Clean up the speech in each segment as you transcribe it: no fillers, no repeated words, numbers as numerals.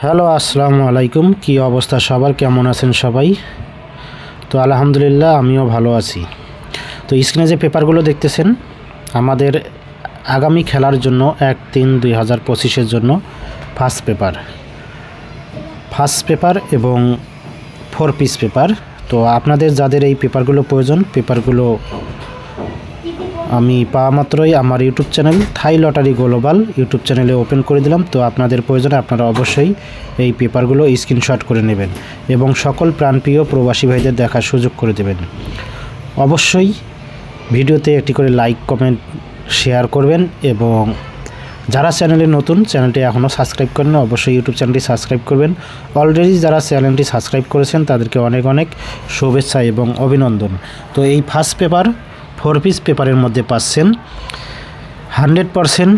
Hello, আসসালামু আলাইকুম। কি অবস্থা সবার, কেমন আছেন সবাই? তো আলহামদুলিল্লাহ আমিও ভালো আছি। তো স্ক্রিনে যে পেপারগুলো দেখতেছেন আমাদের আগামী খেলার জন্য 1-3-2025-এর জন্য ফার্স্ট পেপার এবং 4 পিস পেপার। তো আপনাদের যাদের এই পেপারগুলো প্রয়োজন, পেপারগুলো আমি পাওয়া মাত্রই আমার ইউটিউব চ্যানেল থাই লটারি গ্লোবাল ইউটিউব চ্যানেলে ওপেন করে দিলাম। তো আপনাদের প্রয়োজনে আপনারা অবশ্যই এই পেপারগুলো স্ক্রিনশট করে নেবেন এবং সকল প্রাণপ্রিয় প্রবাসী ভাইদের দেখার সুযোগ করে দেবেন। অবশ্যই ভিডিওতে একটি করে লাইক, কমেন্ট, শেয়ার করবেন এবং যারা চ্যানেলে নতুন, চ্যানেলটি এখনও সাবস্ক্রাইব করেন অবশ্যই ইউটিউব চ্যানেলটি সাবস্ক্রাইব করবেন। অলরেডি যারা চ্যানেলটি সাবস্ক্রাইব করেছেন তাদেরকে অনেক অনেক শুভেচ্ছা এবং অভিনন্দন। তো এই ফার্স্ট পেপার 4 পিস পেপারের মধ্যে পাচ্ছেন 100%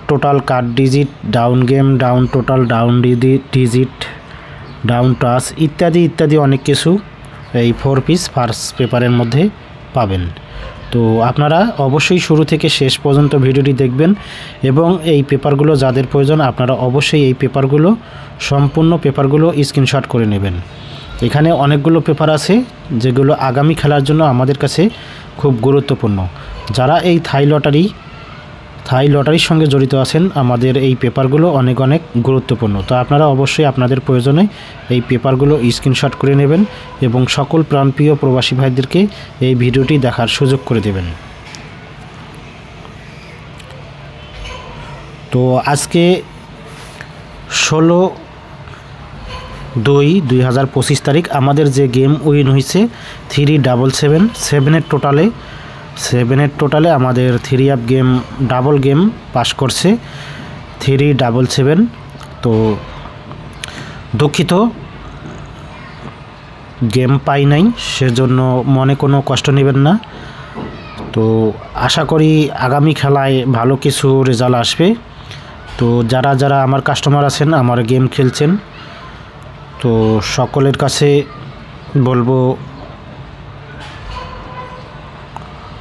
total card digit, down game, down total, down digit, down touch ইত্যাদি ইত্যাদি অনেক কিছু এই 4 পিস ফার্স্ট পেপারের মধ্যে পাবেন। তো আপনারা অবশ্যই শুরু থেকে শেষ পর্যন্ত ভিডিওটি দেখবেন এবং এই পেপারগুলো যাদের প্রয়োজন আপনারা অবশ্যই এই পেপারগুলো সম্পূর্ণ পেপারগুলো স্ক্রিনশট করে নেবেন। এখানে অনেকগুলো পেপার আছে যেগুলো আগামী খেলার জন্য আমাদের কাছে খুব গুরুত্বপূর্ণ। যারা এই থাই লটারির সঙ্গে জড়িত আছেন আমাদের এই পেপারগুলো অনেক অনেক গুরুত্বপূর্ণ। তো আপনারা অবশ্যই আপনাদের প্রয়োজনে এই পেপারগুলো স্ক্রিনশট করে নেবেন এবং সকল প্রাণপ্রিয় প্রবাসী ভাইদেরকে এই ভিডিওটি দেখার সুযোগ করে দেবেন। তো আজকে 16/2/2025 তারিখ আমাদের যে গেম উইন হয়েছে 377 7-এর টোটালে আমাদের 3 up game double game pass করছে 377। তো দুঃখিত গেম পাই নাই, সেজন্য মনে কোনো কষ্ট নেবেন না। তো আশা করি আগামী খেলায় ভালো কিছু রেজাল্ট আসবে। তো যারা যারা আমার কাস্টমার আছেন, আমার গেম খেলছেন, তো সকলের কাছে বলবো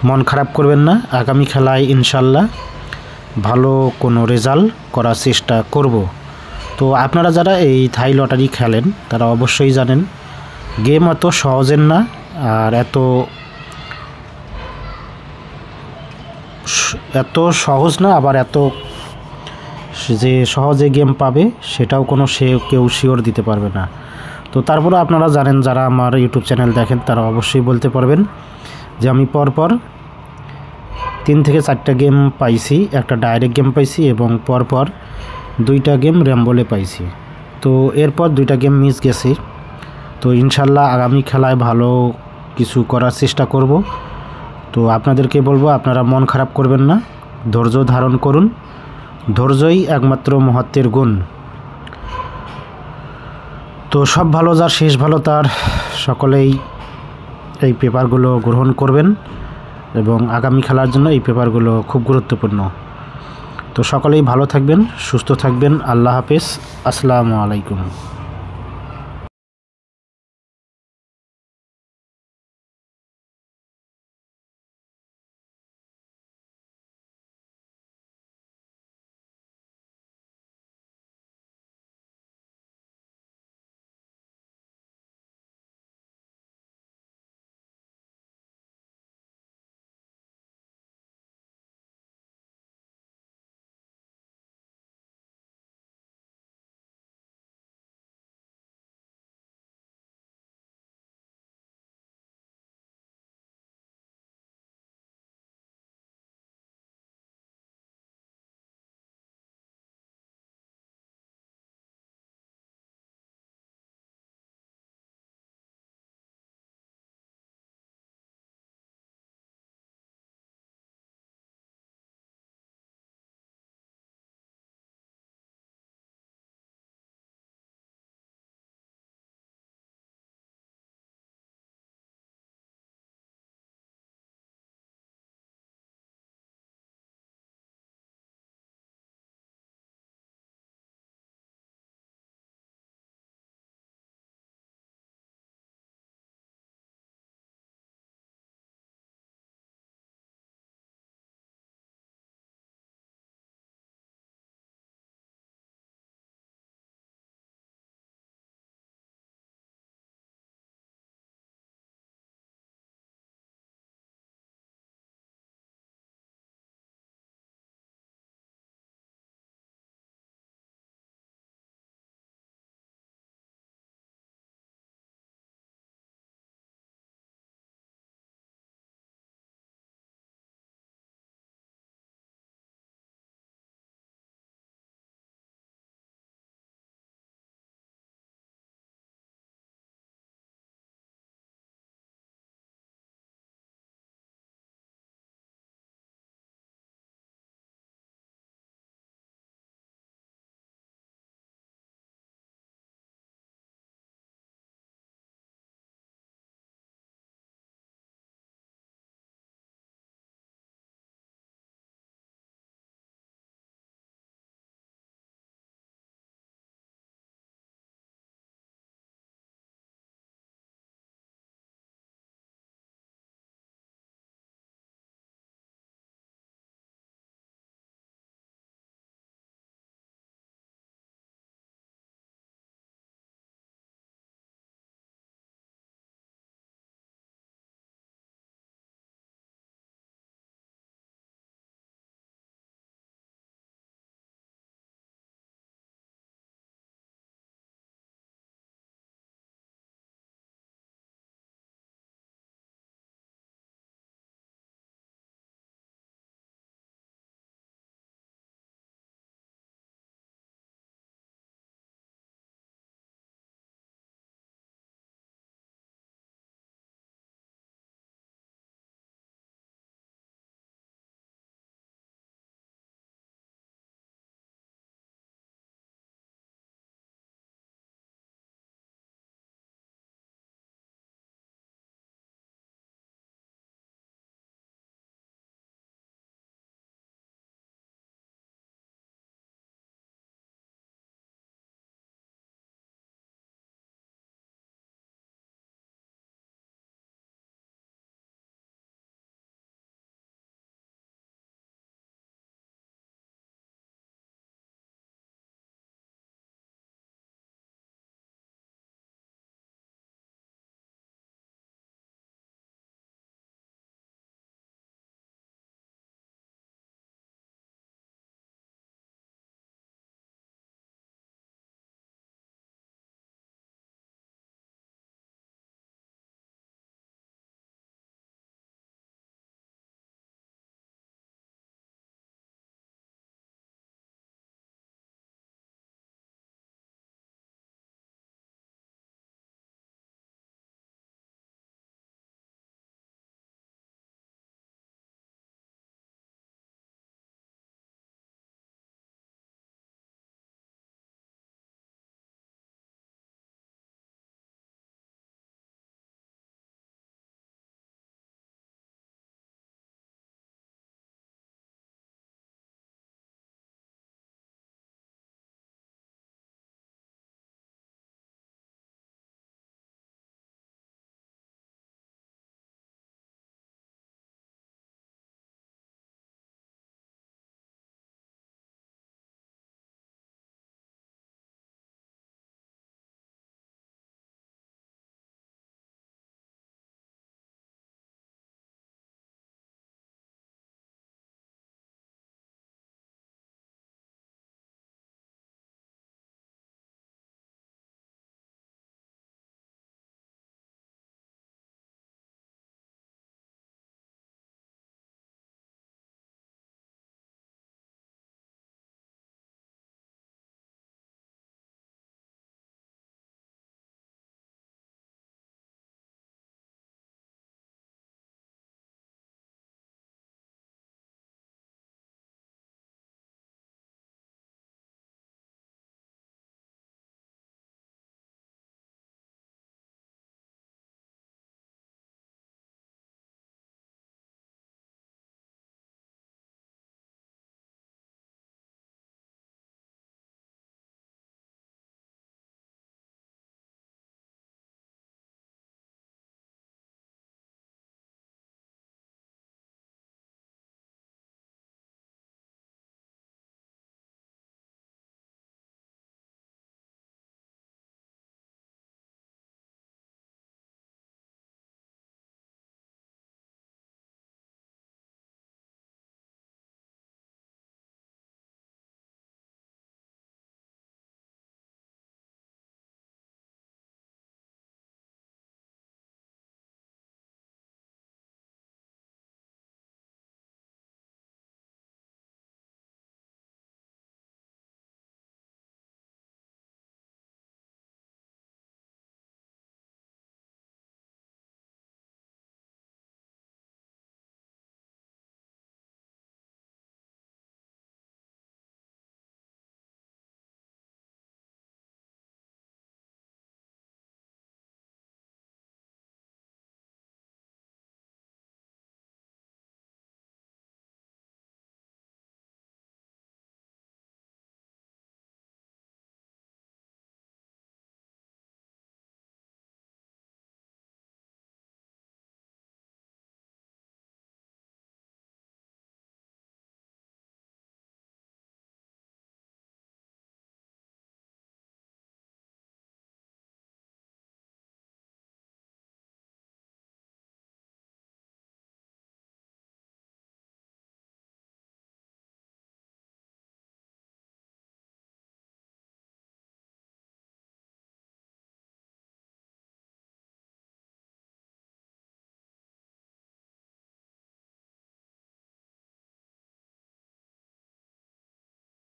মন খারাপ করবেন না। আগামী খেলায় ইনশাল্লাহ ভালো কোনো রেজাল্ট করার চেষ্টা করব। তো আপনারা যারা এই থাই লটারি খেলেন তারা অবশ্যই জানেন গেম এত সহজের না, আর এত সহজ না, আবার এত যে সহজে গেম পাবে সেটাও কেউ শিওর দিতে পারবে না। তো তারপরে আপনারা জানেন, যারা আমার ইউটিউব চ্যানেল দেখেন তারা অবশ্যই বলতে পারবেন যে আমি পরপর 3 থেকে 4টা গেম পাইছি, একটা ডাইরেক্ট গেম পাইছি এবং পরপর 2টা গেম র্যাম্বলে পাইছি। তো এরপর 2টা গেম মিস গেছে। তো ইনশাল্লাহ আগামী খেলায় ভালো কিছু করার চেষ্টা করব। তো আপনাদেরকে বলবো আপনারা মন খারাপ করবেন না, ধৈর্য ধারণ করুন। ধৈর্যই একমাত্র মহত্বের গুণ। তো সব ভালো যার শেষ ভালো তার, সকলেই এই পেপারগুলো গ্রহণ করবেন এবং আগামী খেলার জন্য এই পেপারগুলো খুব গুরুত্বপূর্ণ। তো সকলেই ভালো থাকবেন, সুস্থ থাকবেন। আল্লাহ হাফেজ, আসসালামু আলাইকুম।